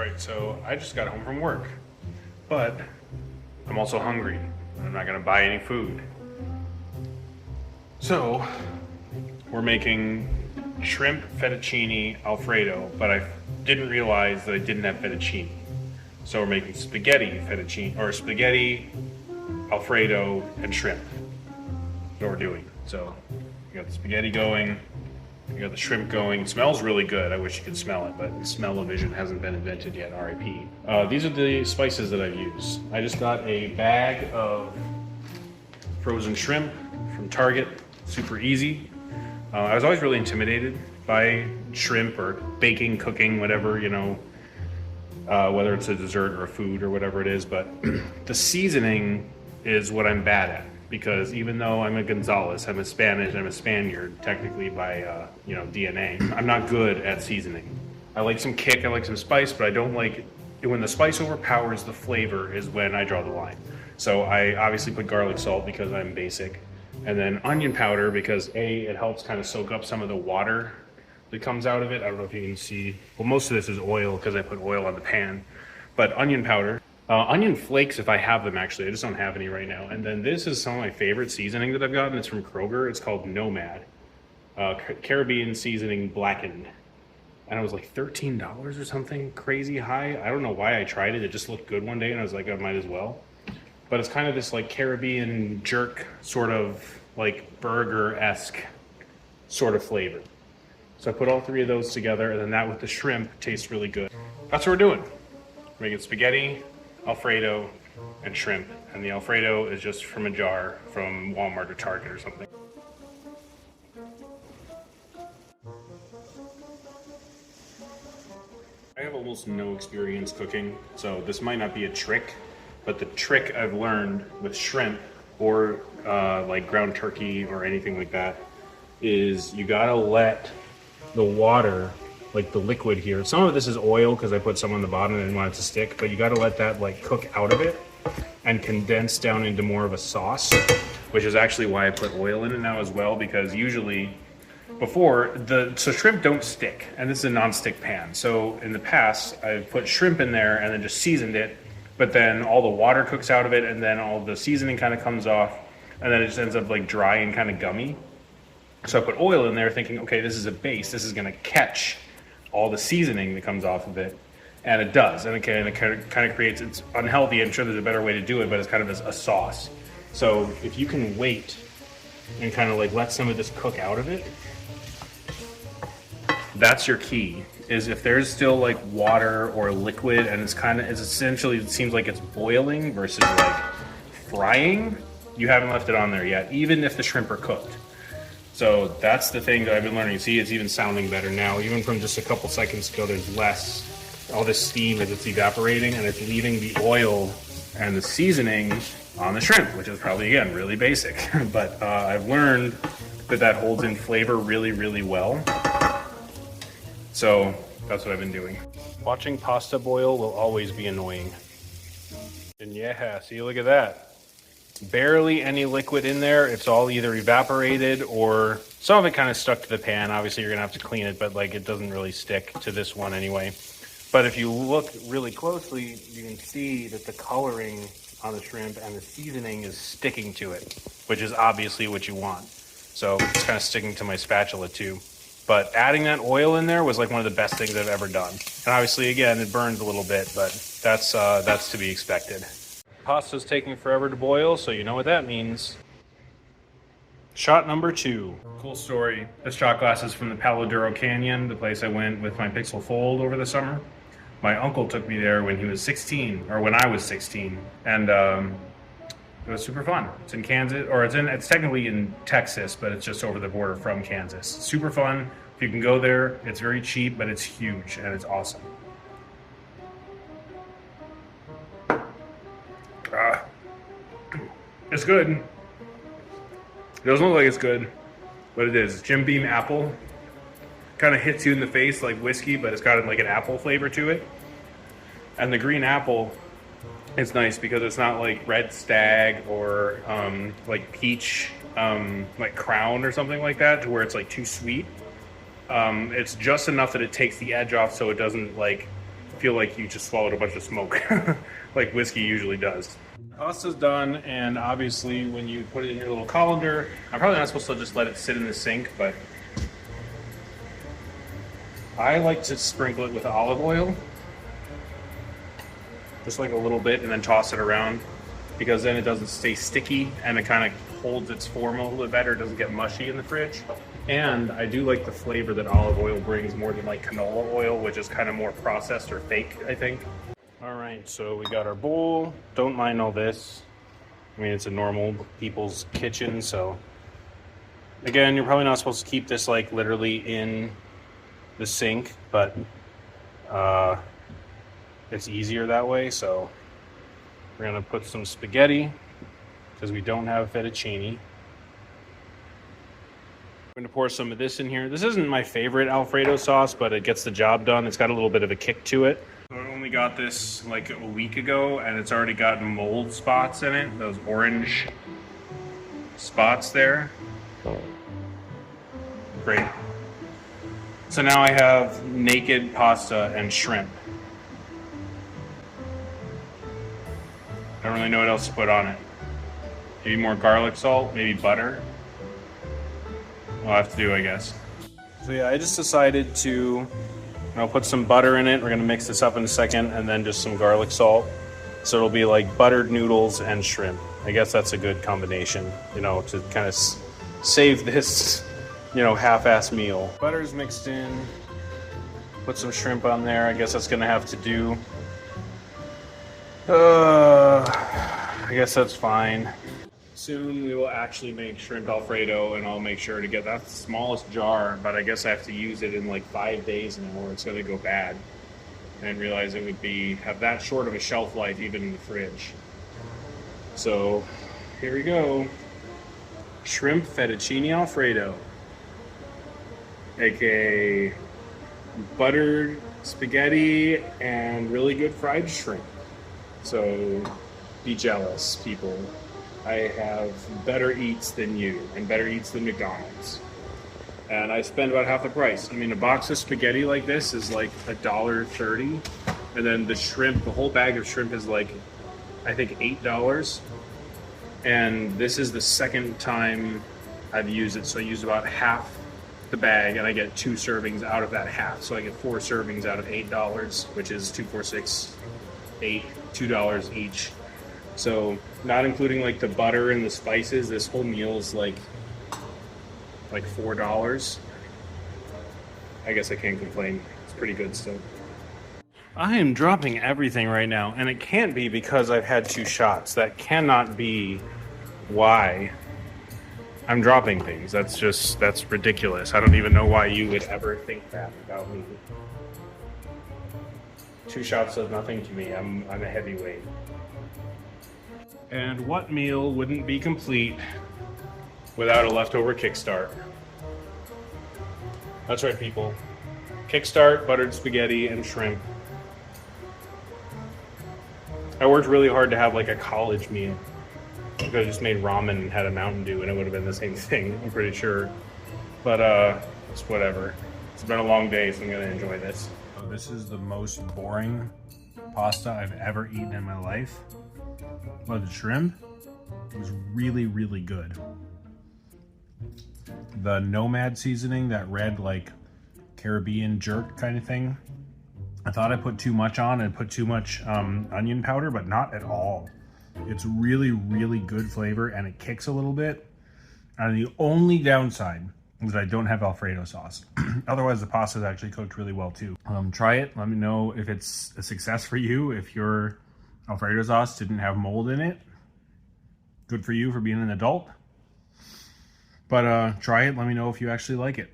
Alright, so I just got home from work, but I'm also hungry. I'm not gonna buy any food. So, we're making shrimp fettuccine Alfredo, but I didn't realize that I didn't have fettuccine. So we're making spaghetti fettuccine, or spaghetti, Alfredo, and shrimp. That's what we're doing. So, we got the spaghetti going, we got the shrimp going. It smells really good. I wish you could smell it, but smell-o-vision hasn't been invented yet, RIP. These are the spices that I've used. I just got a bag of frozen shrimp from Target, super easy. I was always really intimidated by shrimp or baking, cooking, whatever, you know, whether it's a dessert or a food or whatever it is, but the seasoning is what I'm bad at. Because even though I'm a Gonzalez, I'm a Spanish, I'm a Spaniard, technically by DNA, I'm not good at seasoning. I like some kick, I like some spice, but I don't like it when the spice overpowers the flavor is when I draw the line. So I obviously put garlic salt because I'm basic, and then onion powder because it helps kind of soak up some of the water that comes out of it. I don't know if you can see. Well, most of this is oil because I put oil on the pan, but onion powder. Onion flakes if I have them, actually. I just don't have any right now. And then this is some of my favorite seasoning that I've gotten. It's from Kroger. It's called Nomad. Caribbean seasoning blackened. And it was like $13 or something crazy high. I don't know why I tried it. It just looked good one day and I was like, I might as well. But it's kind of this like Caribbean jerk sort of like burger-esque sort of flavor. So I put all three of those together, and then that with the shrimp tastes really good. That's what we're doing. We're making spaghetti, Alfredo, and shrimp. And the Alfredo is just from a jar from Walmart or Target or something. I have almost no experience cooking, so this might not be a trick, but the trick I've learned with shrimp or like ground turkey or anything like that is you gotta let the water, like the liquid here. Some of this is oil because I put some on the bottom and I didn't want it to stick, but you got to let that like cook out of it and condense down into more of a sauce, which is actually why I put oil in it now as well, because usually so shrimp don't stick, and this is a non-stick pan. So in the past, I've put shrimp in there and then just seasoned it, but then all the water cooks out of it and then all the seasoning kind of comes off, and then it just ends up like dry and kind of gummy. So I put oil in there thinking, okay, this is a base. This is going to catch all the seasoning that comes off of it. And it does. And it kind of creates, it's unhealthy. I'm sure there's a better way to do it, but it's kind of a sauce. So if you can wait and kind of like let some of this cook out of it, that's your key. Is if there's still like water or liquid and it's essentially, it seems like it's boiling versus like frying, you haven't left it on there yet, even if the shrimp are cooked. So that's the thing that I've been learning. See, it's even sounding better now. Even from just a couple seconds ago, there's less. All this steam as it's evaporating, and it's leaving the oil and the seasoning on the shrimp, which is probably, again, really basic. But I've learned that holds in flavor really, really well. So that's what I've been doing. Watching pasta boil will always be annoying. And yeah, see, look at that. Barely any liquid in there. It's all either evaporated or some of it kind of stuck to the pan. Obviously, you're going to have to clean it, but like it doesn't really stick to this one anyway. But if you look really closely, you can see that the coloring on the shrimp and the seasoning is sticking to it, which is obviously what you want. So it's kind of sticking to my spatula too. But adding that oil in there was like one of the best things I've ever done. And obviously, again, it burns a little bit, but that's to be expected. Pasta's taking forever to boil, so you know what that means. Shot number 2. Cool story. This shot glass is from the Palo Duro Canyon, the place I went with my Pixel Fold over the summer. My uncle took me there when he was 16, or when I was 16, and it was super fun. It's in Kansas, or it's technically in Texas, but it's just over the border from Kansas. Super fun. If you can go there, it's very cheap, but it's huge and it's awesome. It's good. It doesn't look like it's good, but it is. Jim Beam apple. Kind of hits you in the face like whiskey, but it's got like an apple flavor to it. And the green apple, it's nice because it's not like red stag or like peach, like crown or something like that, to where it's like too sweet. It's just enough that it takes the edge off so it doesn't like feel like you just swallowed a bunch of smoke, like whiskey usually does. Pasta's done, and obviously when you put it in your little colander, I'm probably not supposed to just let it sit in the sink, but I like to sprinkle it with olive oil. Just like a little bit, and then toss it around, because then it doesn't stay sticky and it kind of holds its form a little bit better. It doesn't get mushy in the fridge. And I do like the flavor that olive oil brings more than like canola oil, which is kind of more processed or fake, I think. All right, so we got our bowl. Don't mind all this. I mean, it's a normal people's kitchen, so. Again, you're probably not supposed to keep this like literally in the sink, but it's easier that way. So we're gonna put some spaghetti because we don't have fettuccine. I'm gonna pour some of this in here. This isn't my favorite Alfredo sauce, but it gets the job done. It's got a little bit of a kick to it. So I only got this like a week ago, and it's already got mold spots in it, those orange spots there. Great. So now I have naked pasta and shrimp. I don't really know what else to put on it. Maybe more garlic salt, maybe butter. I'll have to do, I guess. So yeah, I just decided to put some butter in it. We're gonna mix this up in a second, and then just some garlic salt. So it'll be like buttered noodles and shrimp. I guess that's a good combination, to kind of save this, half-ass meal. Butter's mixed in. Put some shrimp on there. I guess that's gonna have to do. I guess that's fine. Soon we will actually make shrimp Alfredo, and I'll make sure to get that smallest jar, but I guess I have to use it in like 5 days now or it's gonna go bad. I didn't realize it would have that short of a shelf life even in the fridge. So here we go. Shrimp Fettuccine Alfredo, aka buttered spaghetti and really good fried shrimp. So be jealous, people. I have better eats than you, and better eats than McDonald's. And I spend about half the price. I mean, a box of spaghetti like this is like $1.30, and then the shrimp, the whole bag of shrimp is like, I think $8. And this is the second time I've used it, so I used about half the bag, and I get 2 servings out of that half. So I get 4 servings out of $8, which is 2, 4, 6, 8, $2 each. So not including like the butter and the spices, this whole meal is like $4. I guess I can't complain. It's pretty good still. I am dropping everything right now, and it can't be because I've had 2 shots. That cannot be why I'm dropping things. That's ridiculous. I don't even know why you would ever think that about me. 2 shots does nothing to me. I'm a heavyweight. And what meal wouldn't be complete without a leftover kickstart? That's right, people. Kickstart, buttered spaghetti, and shrimp. I worked really hard to have like a college meal. I could have just made ramen and had a Mountain Dew and it would have been the same thing, I'm pretty sure. But it's whatever. It's been a long day, so I'm gonna enjoy this. So this is the most boring pasta I've ever eaten in my life. But the shrimp was really, really good. The Nomad seasoning, that red like Caribbean jerk kind of thing, I thought I put too much on and put too much onion powder, but not at all. It's really, really good flavor, and it kicks a little bit. And the only downside is that I don't have Alfredo sauce. Otherwise, the pasta is actually cooked really well too. Try it. Let me know if it's a success for you. If your Alfredo sauce didn't have mold in it, good for you for being an adult. But try it. Let me know if you actually like it.